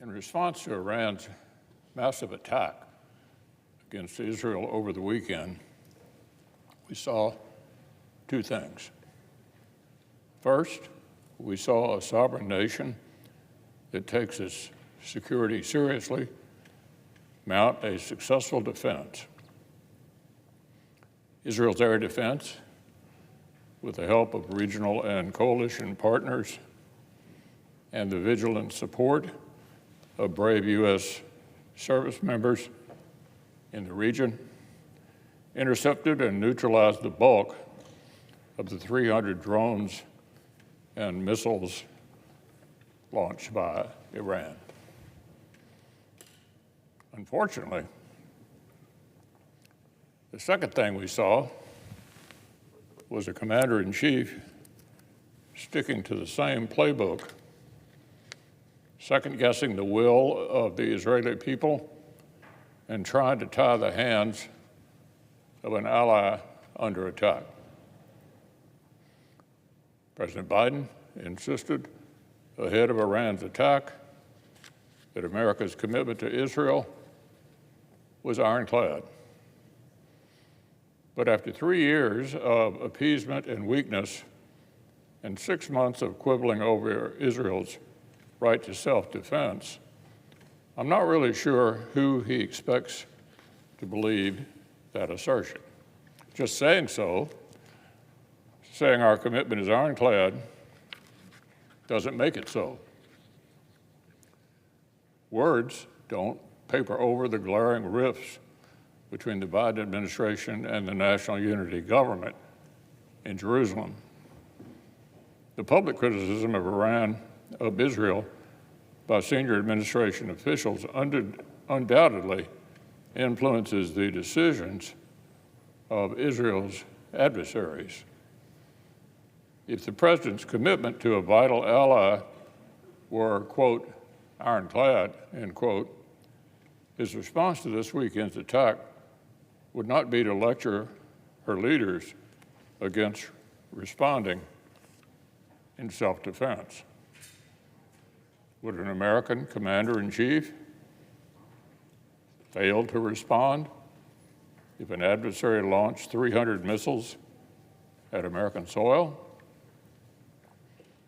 In response to Iran's massive attack against Israel over the weekend, we saw two things. First, we saw a sovereign nation that takes its security seriously mount a successful defense. Israel's air defense, with the help of regional and coalition partners and the vigilant support of brave U.S. service members in the region, intercepted and neutralized the bulk of the 300 drones and missiles launched by Iran. Unfortunately, the second thing we saw was a commander-in-chief sticking to the same playbook, second-guessing the will of the Israeli people and trying to tie the hands of an ally under attack. President Biden insisted ahead of Iran's attack that America's commitment to Israel was ironclad. But after 3 years of appeasement and weakness and 6 months of quibbling over Israel's right to self-defense, I'm not really sure who he expects to believe that assertion. Just saying so, saying our commitment is ironclad, doesn't make it so. Words don't paper over the glaring rifts between the Biden administration and the National Unity Government in Jerusalem. The public criticism of Israel by senior administration officials undoubtedly influences the decisions of Israel's adversaries. If the president's commitment to a vital ally were, quote, ironclad, end quote, his response to this weekend's attack would not be to lecture her leaders against responding in self-defense. Would an American commander-in-chief fail to respond if an adversary launched 300 missiles at American soil?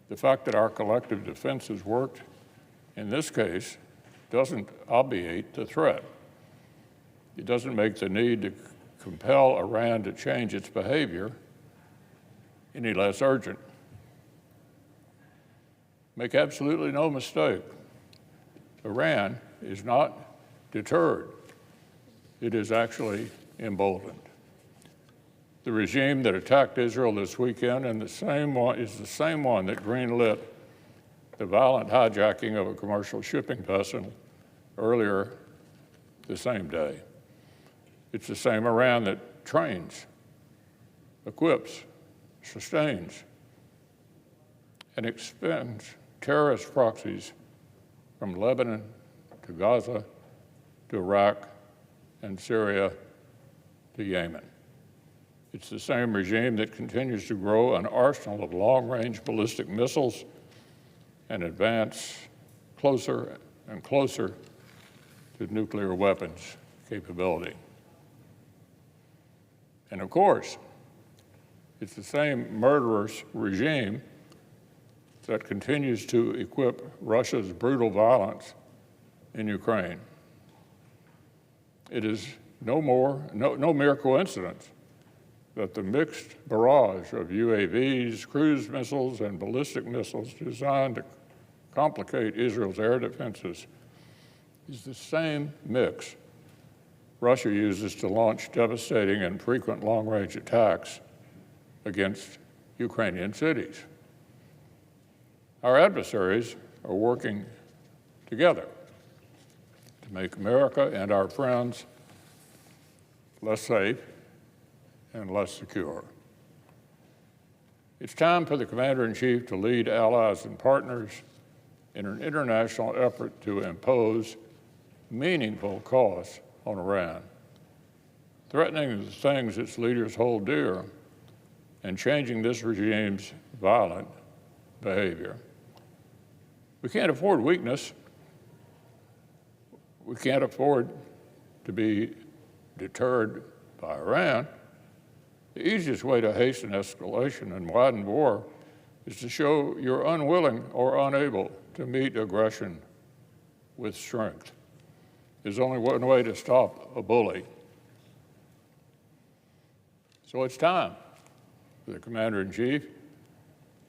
The fact that our collective defense has worked in this case doesn't obviate the threat. It doesn't make the need to compel Iran to change its behavior any less urgent. Make absolutely no mistake, Iran is not deterred. It is actually emboldened. The regime that attacked Israel this weekend is the same one that greenlit the violent hijacking of a commercial shipping vessel earlier the same day. It's the same Iran that trains, equips, sustains, and expends terrorist proxies from Lebanon to Gaza to Iraq and Syria to Yemen. It's the same regime that continues to grow an arsenal of long-range ballistic missiles and advance closer and closer to nuclear weapons capability. And of course, it's the same murderous regime that continues to equip Russia's brutal violence in Ukraine. It is no mere coincidence that the mixed barrage of UAVs, cruise missiles, and ballistic missiles designed to complicate Israel's air defenses is the same mix Russia uses to launch devastating and frequent long-range attacks against Ukrainian cities. Our adversaries are working together to make America and our friends less safe and less secure. It's time for the Commander-in-Chief to lead allies and partners in an international effort to impose meaningful costs on Iran, threatening the things its leaders hold dear and changing this regime's violent behavior. We can't afford weakness. We can't afford to be deterred by Iran. The easiest way to hasten escalation and widen war is to show you're unwilling or unable to meet aggression with strength. There's only one way to stop a bully. So it's time for the Commander-in-Chief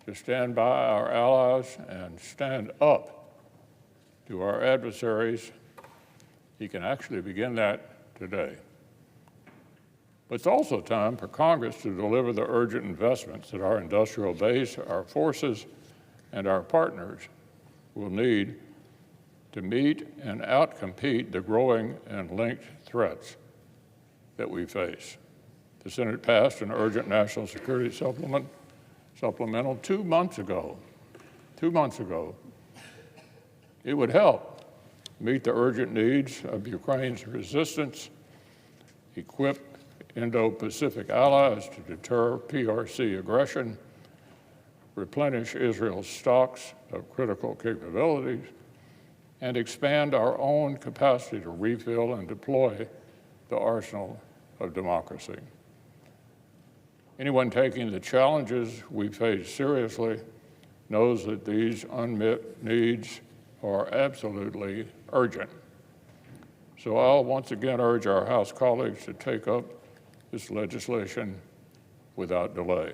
to stand by our allies and stand up to our adversaries. He can actually begin that today. But it's also time for Congress to deliver the urgent investments that our industrial base, our forces, and our partners will need to meet and outcompete the growing and linked threats that we face. The Senate passed an urgent national security supplemental 2 months ago. 2 months ago. It would help meet the urgent needs of Ukraine's resistance, equip Indo-Pacific allies to deter PRC aggression, replenish Israel's stocks of critical capabilities, and expand our own capacity to refill and deploy the arsenal of democracy. Anyone taking the challenges we face seriously knows that these unmet needs are absolutely urgent. So I'll once again urge our House colleagues to take up this legislation without delay.